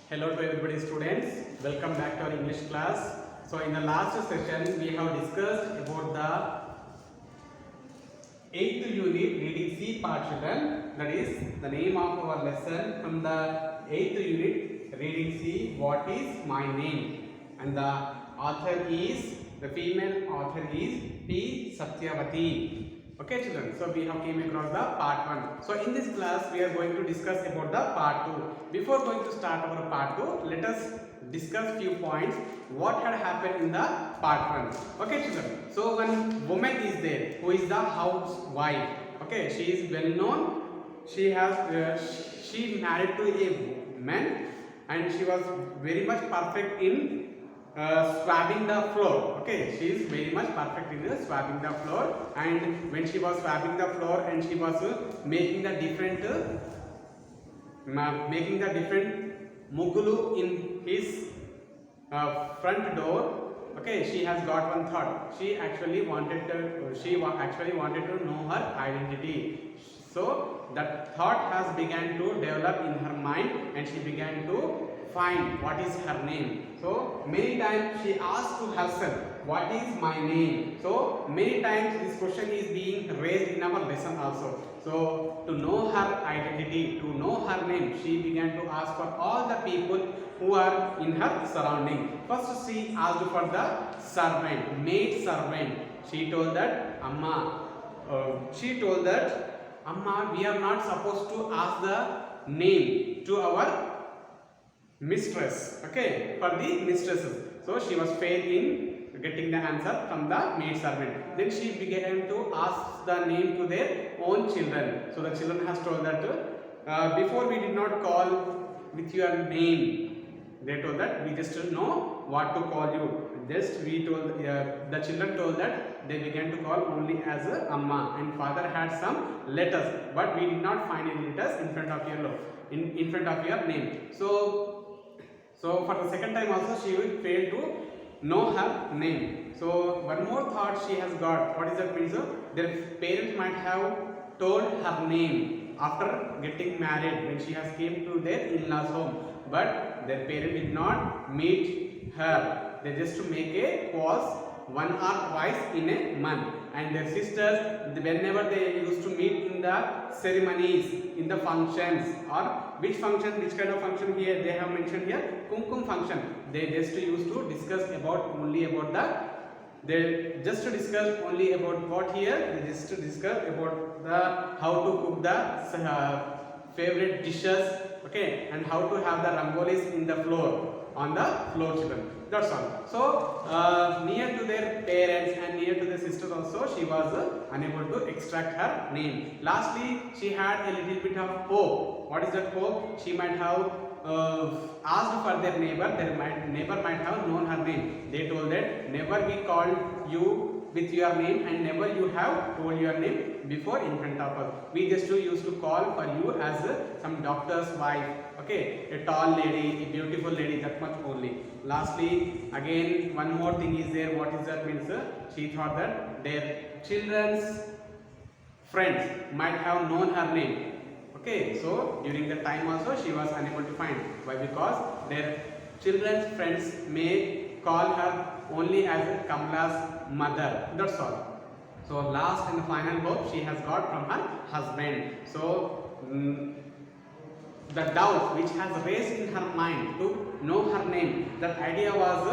Hello to everybody students, welcome back to our English class. So in the last session we have discussed about the 8th unit reading C part children. That is the name of our lesson from the 8th unit reading C, what is my name, and the author is, the female author is P. Satyavati. Okay children, so we have came across the part 1. So in this class we are going to discuss about the part 2. Before going to start our part 2, let us discuss few points what had happened in the part 1. Okay children, so one woman is there who is the housewife. Okay, she is well known. She married to a man and she was very much perfect in swabbing the floor. Okay, she is very much perfect in swabbing the floor, and when she was swabbing the floor and she was making the different mugulu in his front door. Okay, she has got one thought. She actually wanted to know her identity. So that thought has began to develop in her mind, and she began to find what is her name. So many times she asked to herself, what is my name? So many times this question is being raised in our lesson also. So to know her identity, to know her name, she began to ask for all the people who are in her surrounding. First she asked for the servant, maid servant. She told that, Amma, we are not supposed to ask the name to our mistress. Okay, for the mistresses. So she was failed in getting the answer from the maid servant. Then she began to ask the name to their own children. So the children has told that before we did not call with your name. They told that we just know what to call you. The children told that they began to call only as Amma, and father had some letters, but we did not find any letters in front of your name. So for the second time also she will fail to know her name. So one more thought she has got. What is that means? Their parents might have told her name after getting married when she has came to their in-laws home, but their parents did not meet her. They just to make a pause one or twice in a month, and their sisters, whenever they used to meet in the ceremonies, in the functions, or which kind of function here they have mentioned here, kumkum function, they just used to discuss only about what here, they just to discuss about the how to cook the favorite dishes, okay, and how to have the rangolis in the floor, on the floor children. That's all. So near to their parents and near to the sisters also, she was unable to extract her name. Lastly, she had a little bit of hope. What is that hope? She might have asked for their neighbor. Neighbor might have known her name. They told that never we called you with your name, and never you have told your name before in front of us. We just used to call for you as some doctor's wife. Okay, a tall lady, a beautiful lady, that much only. Lastly, again one more thing is there. What is that means? She thought that their children's friends might have known her name. Okay, so during the time also she was unable to find. Why? Because their children's friends may call her only as Kamala's mother. That's all. So last and final hope she has got from her husband. So the doubt which has raised in her mind to know her name, that idea was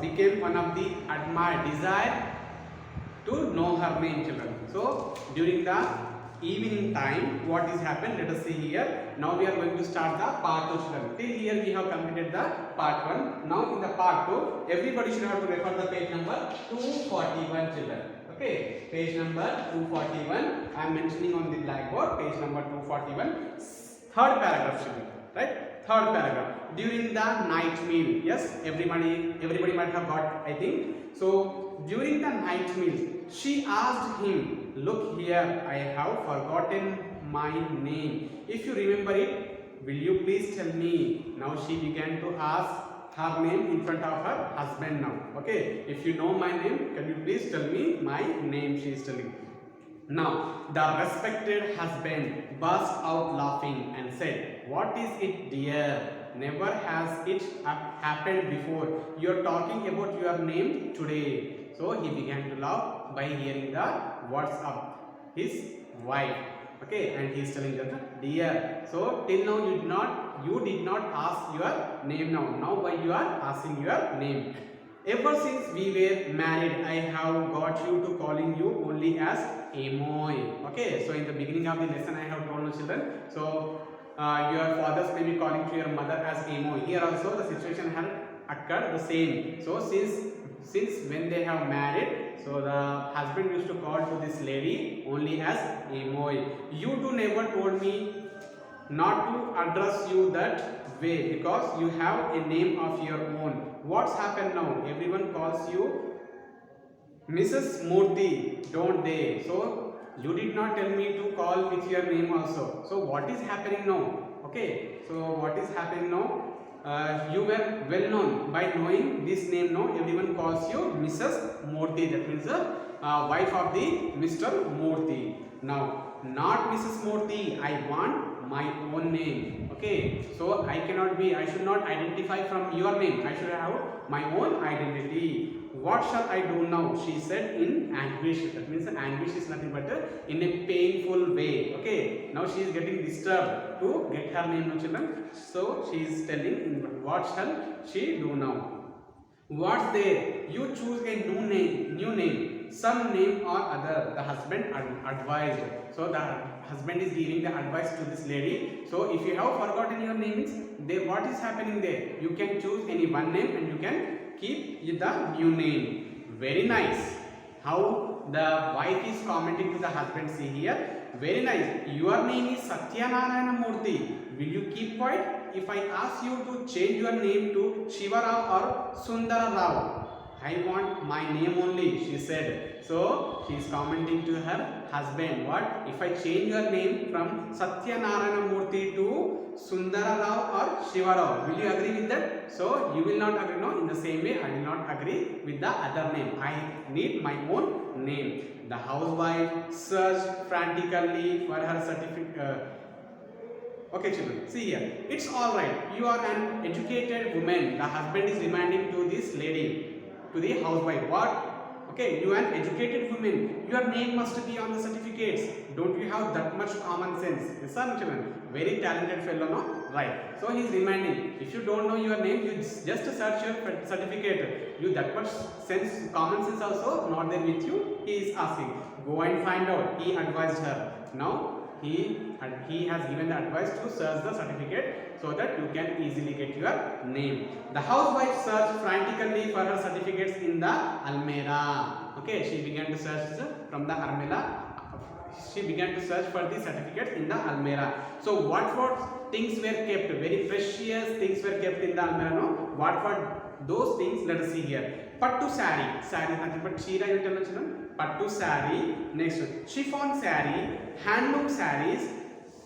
became one of the admired desire to know her name, children. So during the evening time, what is happened? Let us see here. Now we are going to start the part 2, children. Till here we have completed the part 1. Now in the part 2, everybody should have to refer the page number 241, children. Okay, page number 241. I am mentioning on the blackboard, page number 241. Third paragraph, children. Right? Third paragraph. During the night meal. Yes, everybody might have got, I think. So during the night meal, she asked him, look here, I have forgotten my name. If you remember it, will you please tell me? Now she began to ask her name in front of her husband now. Okay, if you know my name, can you please tell me my name? She is telling. Now, the respected husband burst out laughing and said, "What is it, dear? Never has it happened before. You are talking about your name today." So he began to laugh by hearing the what's up his wife. Okay, and he is telling that, "Dear, so till now you did not ask your name now. Now why you are asking your name? Ever since we were married, I have got you to calling you only as Amoy." Okay, so in the beginning of the lesson, I have told the children. So your fathers may be calling to your mother as Amoy. Here also the situation had occurred the same. So since when they have married, so the husband used to call to this lady only as Amoy. You two never told me not to address you that way because you have a name of your own. What's happened now? Everyone calls you Mrs. Murthy, don't they? So you did not tell me to call with your name also. So what is happening now? Okay, so what is happening now? You were well known by knowing this name now. Everyone calls you Mrs. Murthy. That means the wife of the Mr. Murthy. Now, not Mrs. Murthy. I want my own name. Okay, so I should not identify from your name. I should have my own identity. What shall I do now? She said in anguish. That means anguish is nothing but in a painful way. Okay, now she is getting disturbed to get her name, no children. So she is telling, what shall she do now? What's there? You choose a new name, some name or other. The husband advised. So the husband is giving the advice to this lady. So if you have forgotten your names, there what is happening there? You can choose any one name and you can keep the new name. Very nice. How the wife is commenting to the husband. See here. Very nice. Your name is Satyanarayana Murthy. Will you keep quiet if I ask you to change your name to Shivarao or Sundara Rao? I want my name only, she said. So she is commenting to her husband. What? If I change your name from Satyanarayana Murthy to Sundara Rao or Shivarao, will you agree with that? So you will not agree. No, in the same way, I will not agree with the other name. I need my own name. The housewife searched frantically for her certificate. Okay, children, see here. It's all right. You are an educated woman. The husband is reminding to this lady, to the housewife. What? Okay, you are an educated woman. Your name must be on the certificates. Don't you have that much common sense? Yes, sir, children. Very talented fellow, no? Right. So he is reminding. If you don't know your name, you just search your certificate. You that much sense, common sense also not there with you. He is asking. Go and find out. He advised her. Now he has given the advice to search the certificate so that you can easily get your name. The housewife searched frantically for her certificates in the almirah. Okay, she began to search from the almirah. She began to search for the certificates in the almirah. So what things were kept? Very precious things were kept in the almirah. No? What were those things? Let us see here. Part-2 saree. Saree is nothing but cheera, you tell children. Part-2 saree. Next one. Chiffon saree. Handloom sarees.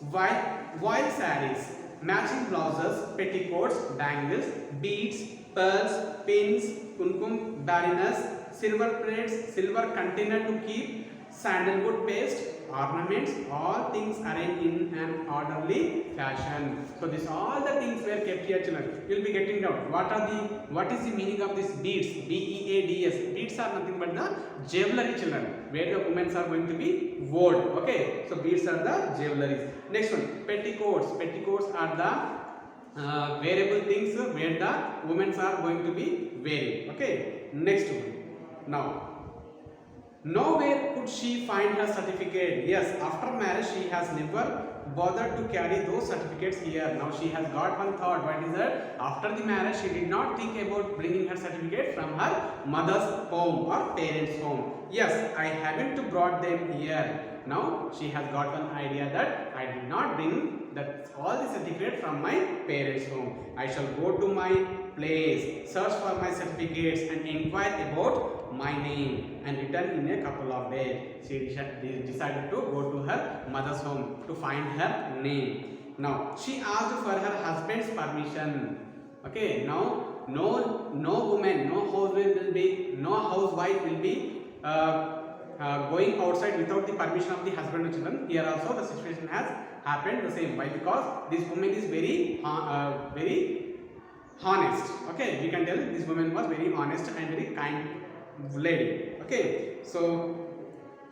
Voile sarees. Matching blouses. Petticoats. Bangles. Beads. Pearls. Pins. Kumkum. Barinas. Silver plates. Silver container to keep. Sandalwood paste. Ornaments, all things arranged in an orderly fashion. So this all the things were kept here, children. You will be getting down. What is the meaning of this beads? B-E-A-D-S. Beads are nothing but the jewelry, children, where the women are going to be wore. Okay, so beads are the jewelries. Next one, petticoats. Petticoats are the wearable things where the women are going to be wearing. Okay, next one. Now, nowhere could she find her certificate. Yes, after marriage she has never bothered to carry those certificates here. Now she has got one thought. What is that? After the marriage she did not think about bringing her certificate from her mother's home or parents' home. Yes, I haven't brought them here. Now she has got one idea that I did not bring all the certificate from my parents' home. I shall go to my place, search for my certificates and inquire about my name and return in a couple of days. She decided to go to her mother's home to find her name. Now she asked for her husband's permission. Okay, now no woman, no housewife will be going outside without the permission of the husband or children. Here also the situation has happened the same. Why? Because this woman is very honest. Okay, we can tell this woman was very honest and very kind lady. Okay, so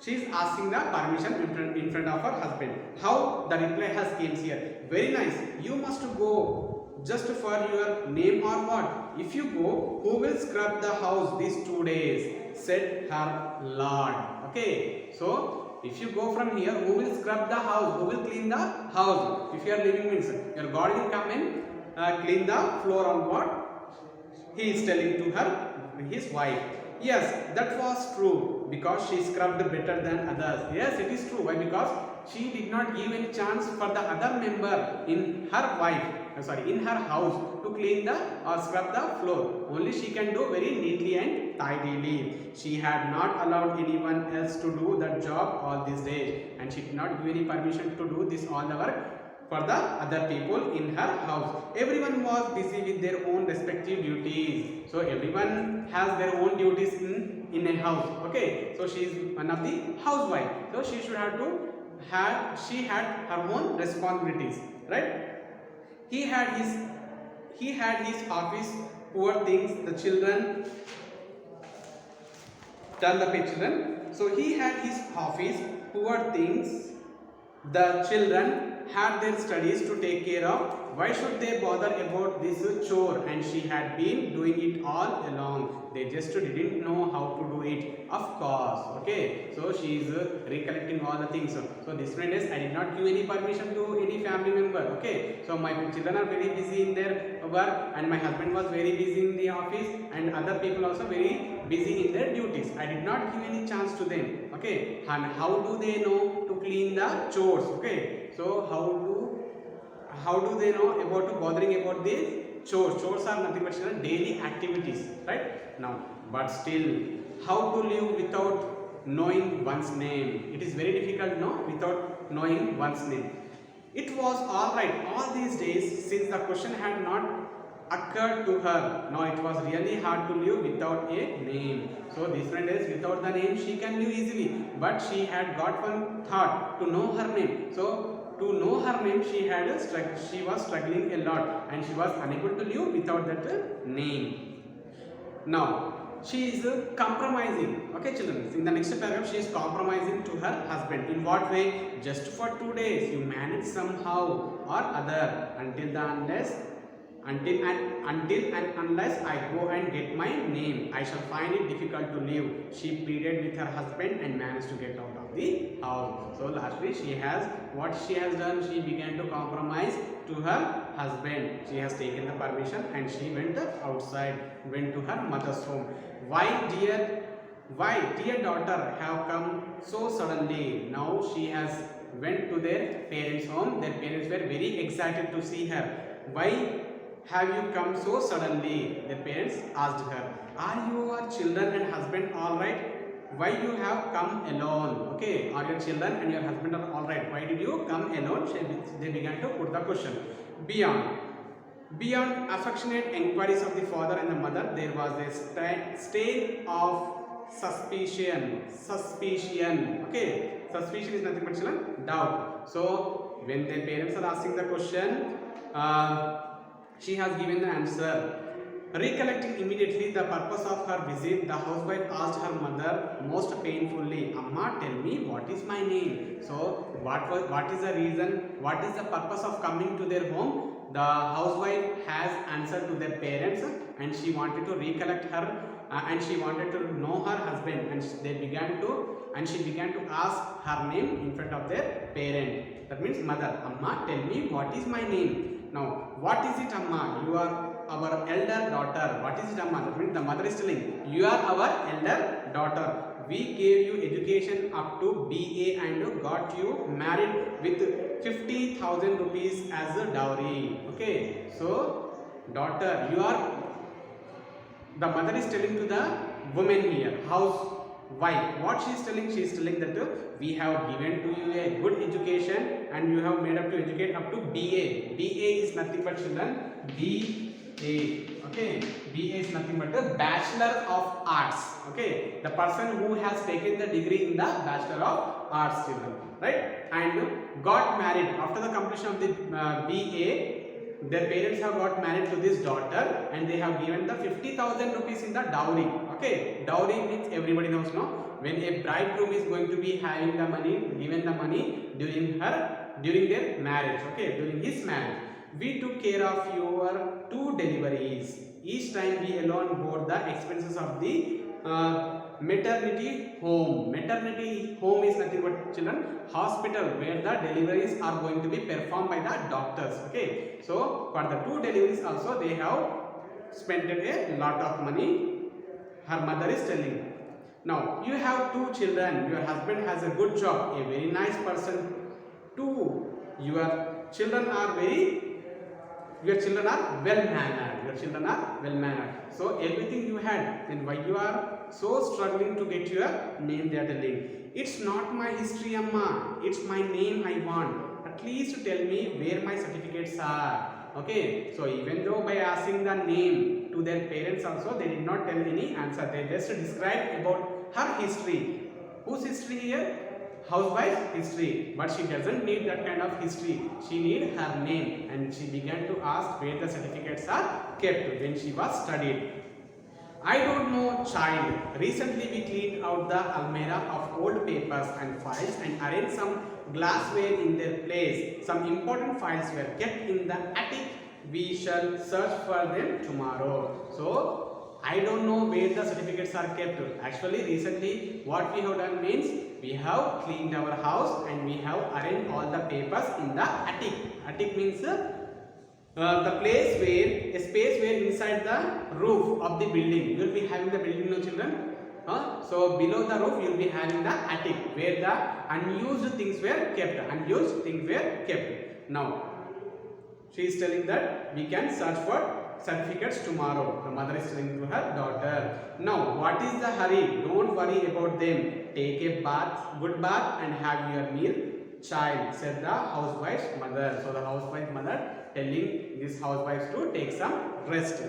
she is asking the permission in front of her husband. How the reply has came here? Very nice. You must go just for your name or what? If you go, who will scrub the house these 2 days? Said her lord. Okay, so if you go from here, who will scrub the house? Who will clean the house? If you are living means your God will come and clean the floor on what? He is telling to her, his wife. Yes, that was true because she scrubbed better than others. Yes, it is true. Why? Because she did not give any chance for the other member in her house to clean the or scrub the floor. Only she can do very neatly and tidily. She had not allowed anyone else to do that job all these days, and she did not give any permission to do this all the work for the other people in her house. Everyone was busy with their own respective duties. So everyone has their own duties in a house. Okay, so she is one of the housewife. So she should have to she had her own responsibilities, right? He had his office, poor things, the children. Tell the children. So he had his office, poor things, the children had their studies to take care of. Why should they bother about this chore? And she had been doing it all along. They just didn't know how to do it. Of course. Okay. So she is recollecting all the things. So this friend is, I did not give any permission to any family member. Okay. So my children are very busy in their work, and my husband was very busy in the office, and other people also very busy in their duties. I did not give any chance to them. Okay. And how do they know to clean the chores? Okay. So how do they know about bothering about these chores? Chores are nothing but daily activities, right? Now, but still, how to live without knowing one's name? It is very difficult, no, without knowing one's name. It was all right all these days since the question had not occurred to her. Now it was really hard to live without a name. So this friend is, without the name she can live easily, but she had got one thought to know her name. So to know her name she was struggling a lot, and she was unable to live without that name. Now she is compromising. Okay children, in the next paragraph she is compromising to her husband. In what way? Just for 2 days you manage somehow or other until and unless I go and get my name, I shall find it difficult to live. She pleaded with her husband and managed to get out of the house. So lastly what she has done, she began to compromise to her husband. She has taken the permission and she went outside, went to her mother's home. Why dear daughter have come so suddenly? Now she has went to their parents' home. Their parents were very excited to see her. Why have you come so suddenly? Their parents asked her. Are your children and husband all right? Why you have come alone? Okay, are your children and your husband are all right? Why did you come alone? They began to put the question. Beyond affectionate inquiries of the father and the mother, there was a stain of suspicion. Okay, suspicion is nothing but children, doubt. So when the parents are asking the question, she has given the answer. Recollecting immediately the purpose of her visit, the housewife asked her mother most painfully, Amma, tell me what is my name? So what is the reason? What is the purpose of coming to their home? The housewife has answered to their parents, and she wanted to recollect her and she wanted to know her husband, and she began to ask her name in front of their parent. That means mother. Amma, tell me what is my name? Now, what is it, Amma? You are our elder daughter. What is it, Amma? That means the mother is telling, you are our elder daughter. We gave you education up to BA and got you married with 50,000 rupees as a dowry. Okay, so daughter, the mother is telling to the woman here, housewife. What she is telling? She is telling that we have given to you a good education and you have made up to educate up to BA. BA is nothing but children, BA. Okay, BA is nothing but a Bachelor of Arts. Okay, the person who has taken the degree in the Bachelor of Arts, children, right? And got married after the completion of the BA. Their parents have got married to this daughter, and they have given the 50,000 rupees in the dowry. Okay, dowry means everybody knows, no? When a bridegroom is going to be having the money, given the money during their marriage. Okay, during his marriage. We took care of your 2 deliveries. Each time we alone bore the expenses of the maternity home. Maternity home is nothing but, children, hospital where the deliveries are going to be performed by the doctors. Okay, so for the 2 deliveries also they have spent a lot of money. Her mother is telling. Now you have 2 children. Your husband has a good job, a very nice person. 2, your children are well mannered. Your children are well mannered. So everything you had, then why you are so struggling to get your name? They are telling. It's not my history, Amma. It's my name I want. At least tell me where my certificates are. Okay. So even though by asking the name to their parents also, they did not tell any answer. They just described about her history. Whose history here? Housewife history, but she doesn't need that kind of history. She needs her name, and she began to ask where the certificates are kept when she was studied. I don't know, child. Recently we cleaned out the almirah of old papers and files and arranged some glassware in their place. Some important files were kept in the attic. We shall search for them tomorrow. So I don't know where the certificates are kept. Actually, recently what we have done means we have cleaned our house and we have arranged all the papers in the attic. Attic means the space where inside the roof of the building. You will be having the building, no, children? So below the roof you will be having the attic where the unused things were kept. Now she is telling that we can search for certificates tomorrow. The mother is telling to her daughter. Now what is the hurry? Don't worry about them. Take a good bath and have your meal, child, said the housewife's mother. So the housewife mother telling these housewives to take some rest.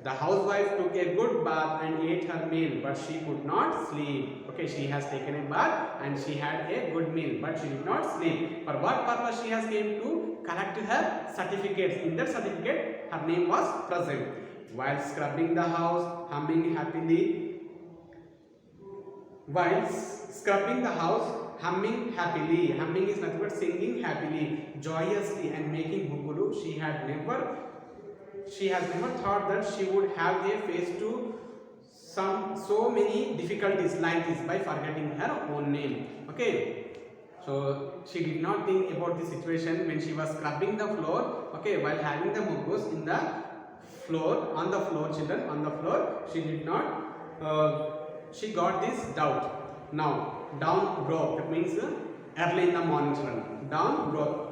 The housewife took a good bath and ate her meal, but she could not sleep. Okay, she has taken a bath and she had a good meal, but she did not sleep. For what purpose she has came to collect her certificates? In that certificate, her name was present. While scrubbing the house, humming happily. Humming is nothing but singing happily, joyously, and making hugulu. She has never thought that she would have a face to so many difficulties like this by forgetting her own name. Okay, so she did not think about the situation when she was scrubbing the floor. Okay, while having the mugus on the floor, children, on the floor, she did not. She got this doubt. Now down broke. That means early in the morning, children. Down broke.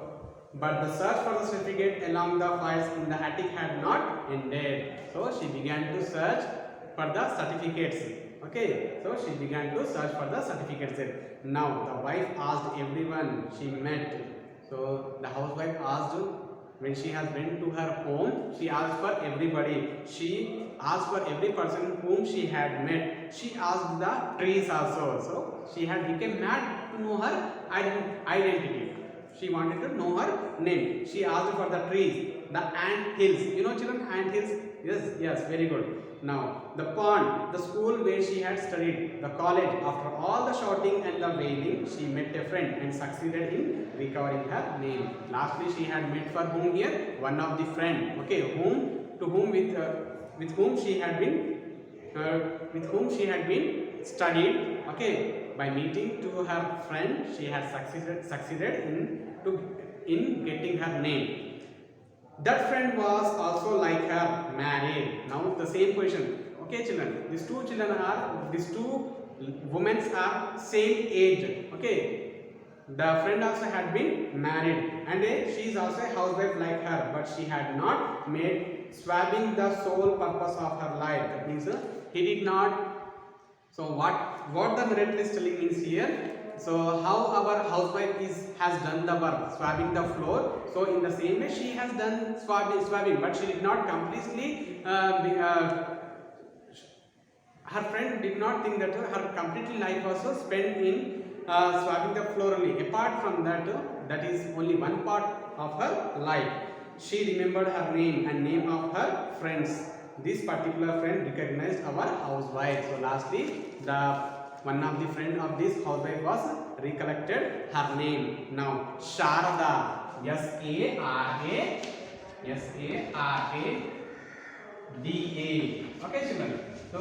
But the search for the certificate along the files in the attic had not ended. So she began to search for the certificates. Okay, so she began to search for the certificates. Now the wife asked everyone she met. So the housewife asked, when she has went to her home, she asked for everybody. She asked for every person whom she had met. She asked the trees also. So she had become mad to know her identity. She wanted to know her name. She asked for the trees, the ant hills. You know, children, ant hills? Yes, very good. Now, the pond, the school where she had studied, the college. After all the shouting and the wailing, she met a friend and succeeded in recovering her name. Lastly, she had met for whom here? One of the friend. Okay, with whom she had been studied. Okay, by meeting to her friend, she had succeeded in getting her name. That friend was also like her, married. Now the same question. Okay, children, these two women are same age. Okay, the friend also had been married, and she is also a housewife like her, but she had not made swabbing the sole purpose of her life. That means he did not. So what the narrator is telling means here, so how our housewife has done the work, swabbing the floor. So in the same way she has done swabbing, but she did not completely her friend did not think that her complete life also spent in swabbing the floor only. Apart from that, that is only one part of her life. She remembered her name and name of her friends. This particular friend recognized our housewife. So lastly, the one of the friend of this housewife was recollected her name. Now Sharada, S-A-R-A-D-A. Okay, children. So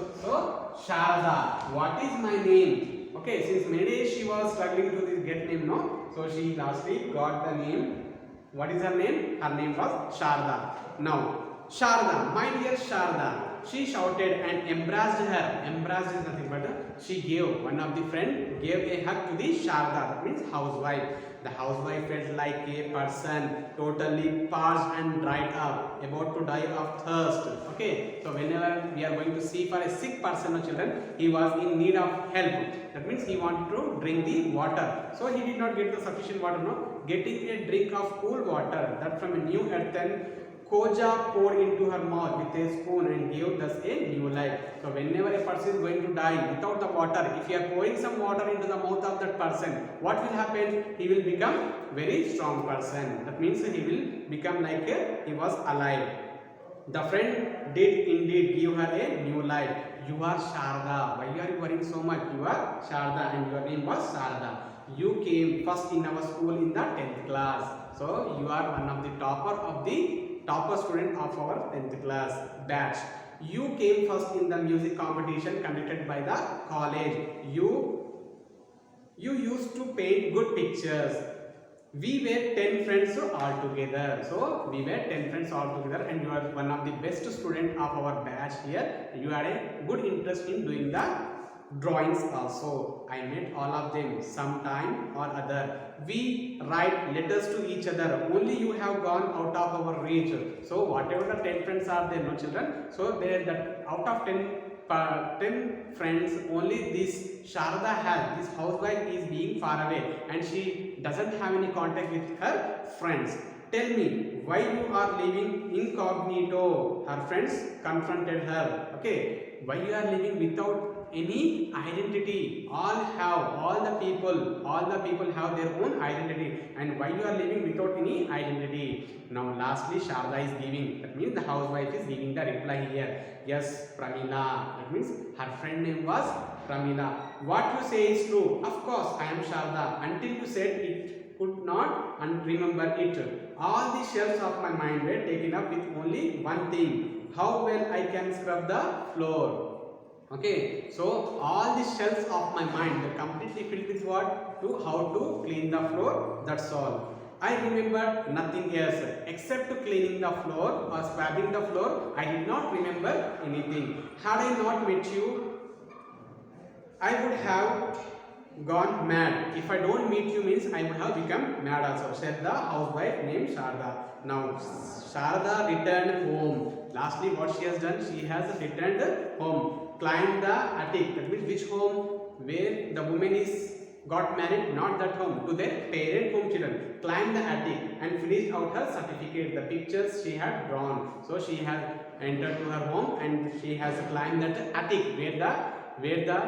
Sharada, what is my name? Okay, since many days she was struggling to get name, no? So she lastly got the name. What is her name? Her name was Sharada. Now, Sharada, my dear Sharada, she shouted and embraced her. Embraced is nothing but she gave, one of the friend gave a hug to the Sharada, that means housewife. The housewife felt like a person totally parched and dried up, about to die of thirst. Okay, so whenever we are going to see for a sick person or children, he was in need of help. That means he wanted to drink the water. So he did not get the sufficient water, no? Getting a drink of cool water, that from a new earthen koja poured into her mouth with a spoon and gave thus a new life. So whenever a person is going to die without the water, if you are pouring some water into the mouth of that person, what will happen? He will become very strong person. That means he will become like he was alive. The friend did indeed give her a new life. You are Sharada. Why are you worrying so much? You are Sharada and your name was Sharada. You came first in our school in the 10th class. So you are one of the topper student of our 10th class batch. You came first in the music competition conducted by the college. You used to paint good pictures. We were 10 friends all together. So we were 10 friends all together and you are one of the best student of our batch here. You had a good interest in doing the drawings also. I met all of them sometime or other. We write letters to each other. Only you have gone out of our reach. So whatever the 10 friends are there, no children. So there that out of 10 friends, only this Sharada has, this housewife is being far away and she doesn't have any contact with her friends. Tell me why you are living incognito. Her friends confronted her. Okay, why you are living without any identity? All the people have their own identity, and why you are living without any identity? Now lastly Sharada is giving, that means the housewife is giving the reply here. Yes, Pramila, that means her friend name was Pramila. What you say is true. Of course I am Sharada. Until you said it could not remember it. All the shells of my mind were taken up with only one thing: how well I can scrub the floor. Okay, so all the shells of my mind were completely filled with what? To how to clean the floor, that's all. I remember nothing else except cleaning the floor or swabbing the floor. I did not remember anything. Had I not met you, I would have gone mad. If I don't meet you means I would have become mad also, said the housewife named Sharada. Now Sharada returned home. Lastly what she has done, she has returned home. Climbed the attic, that means which home? Where the woman is got married, not that home, to their parent home children. Climbed the attic and finished out her certificate, the pictures she had drawn. So she has entered to her home and she has climbed that attic where the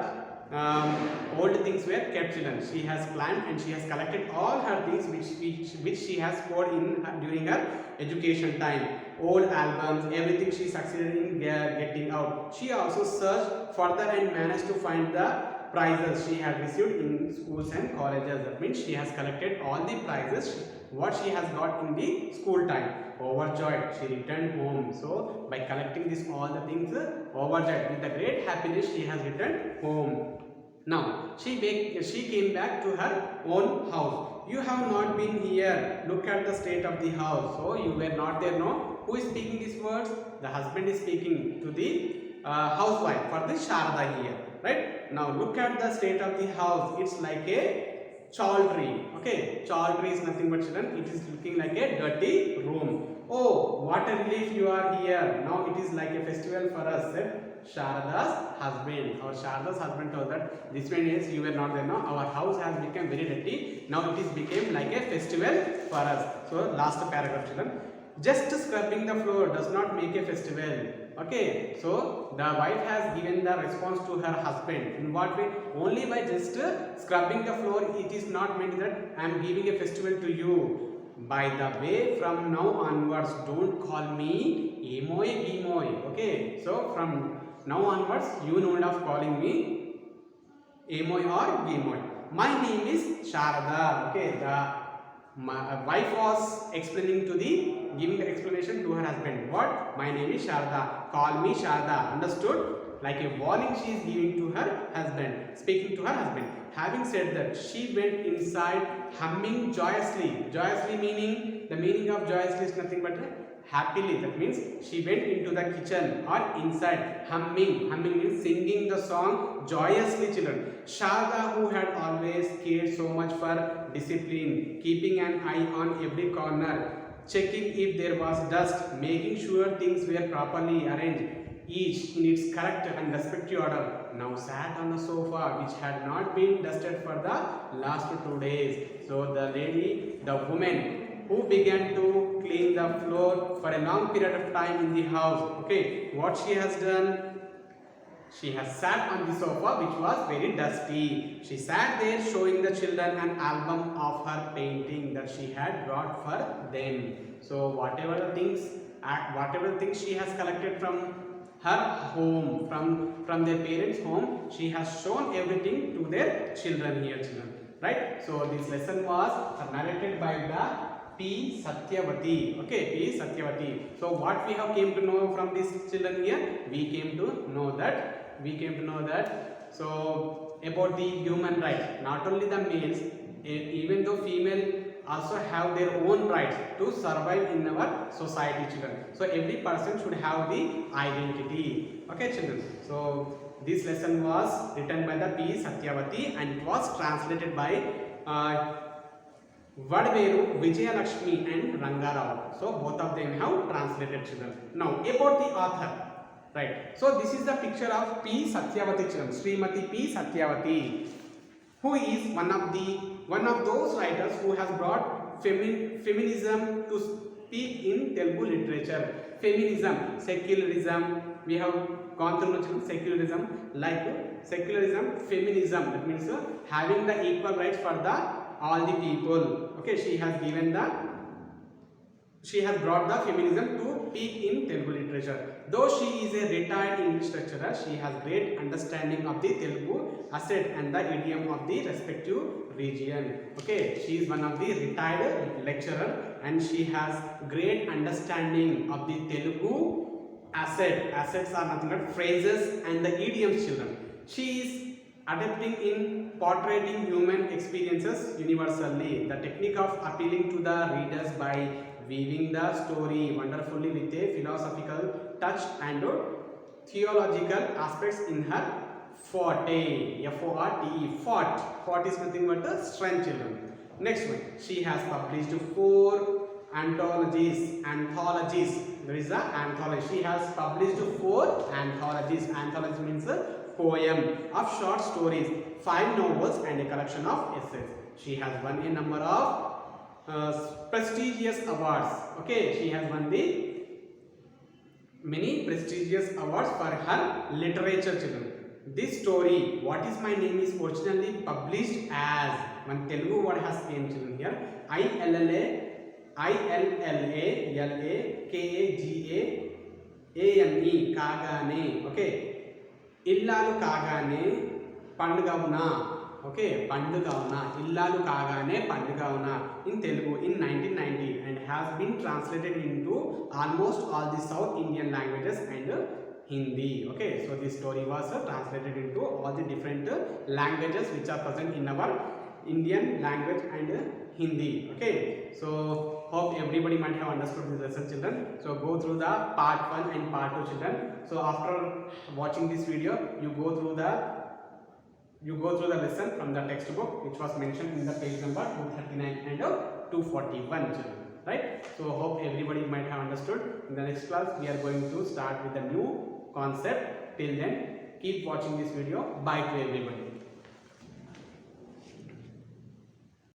old things were kept children. She has climbed and she has collected all her things which she has poured in during her education time. Old albums, everything she succeeded in getting out. She also searched further and managed to find the prizes she had received in schools and colleges. That means she has collected all the prizes what she has got in the school time. Overjoyed, she returned home. So by collecting this all the things, overjoyed, with a great happiness she has returned home. Now she came back to her own house. You have not been here. Look at the state of the house. So you were not there, no? Who is speaking these words? The husband is speaking to the housewife for the Sharada here, right? Now look at the state of the house. It's like a chowdhury. Okay, chowdhury is nothing but children, it is looking like a dirty room. Oh, what a relief you are here, now it is like a festival for us, said Sharada's husband. Our Sharada's husband told that this many years you were not there, now our house has become very dirty, now it is became like a festival for us. So last paragraph children, just scrubbing the floor does not make a festival. Okay, so the wife has given the response to her husband. In what way? Only by just scrubbing the floor, it is not meant that I am giving a festival to you. By the way, from now onwards, don't call me Emoy Gimoy. Okay, so from now onwards, you no need of calling me Emoy or Gimoy. My name is Sharada. Okay, the wife was explaining to the giving the explanation to her husband. What? My name is Sharada. Call me Sharada. Understood? Like a warning she is giving to her husband, speaking to her husband. Having said that, she went inside humming joyously. Joyously meaning, the meaning of joyously is nothing but happily. That means she went into the kitchen or inside humming. Humming means singing the song joyously, children. Sharada, who had always cared so much for discipline, keeping an eye on every corner, checking if there was dust, making sure things were properly arranged, each in its correct and respective order, now sat on the sofa which had not been dusted for the last 2 days. So the lady, the woman who began to clean the floor for a long period of time in the house, okay, what she has done? She has sat on the sofa which was very dusty. She sat there showing the children an album of her painting that she had brought for them. So whatever the things she has collected from her home, from their parents' home, she has shown everything to their children here, children. Right? So this lesson was narrated by the P. Satyavati. Okay, P. Satyavati. So what we have came to know from these children here? We came to know that so about the human rights. Not only the males, even though female also have their own rights to survive in our society, children. So every person should have the identity. Okay, children. So this lesson was written by the P. Satyavati and it was translated by Vadveru, Vijayalakshmi and Rangarao. So both of them have translated, children. Now about the author, right? So this is the picture of P. Satyavati, children. Srimati P. Satyavati, who is one of those writers who has brought feminism to speak in Telugu literature. Feminism, secularism, we have gone through secularism, feminism, that means having the equal rights for all the people. Okay, she has brought the feminism to peak in Telugu literature. Though she is a retired English lecturer, she has great understanding of the Telugu accent and the idiom of the respective region. Okay, she is one of the retired lecturer and she has great understanding of the Telugu accent. Assets are nothing but phrases and the idioms, children. She is adapting in portraying human experiences universally. The technique of appealing to the readers by weaving the story wonderfully with a philosophical touch and theological aspects in her forte. F-O-R-T-E, forte. Forte is nothing but strength, children. Next one, she has published 4 anthologies. There is a anthology. She has published 4 anthologies. Anthology means a poem of short stories, 5 novels and a collection of essays. She has won a number of prestigious awards. Okay, she has won the many prestigious awards for her literature, children. This story, What Is My Name, is originally published as, one Telugu word has came, children, here, ILLAKAGANE, Kagane. Okay, Illalu Kagane Pandugavuna. Okay, Pandugavuna, Illalu Kagane Pandugavuna in Telugu in 1990 and has been translated into almost all the South Indian languages and Hindi. Okay, so this story was translated into all the different languages which are present in our Indian language and Hindi. Okay, so hope everybody might have understood this lesson, children. So go through the part 1 and part 2, children. So after watching this video, you go through the you go through the lesson from the textbook which was mentioned in the page number 239 and 241 children, right? So hope everybody might have understood. In the next class we are going to start with a new concept. Till then, keep watching this video. Bye to everybody.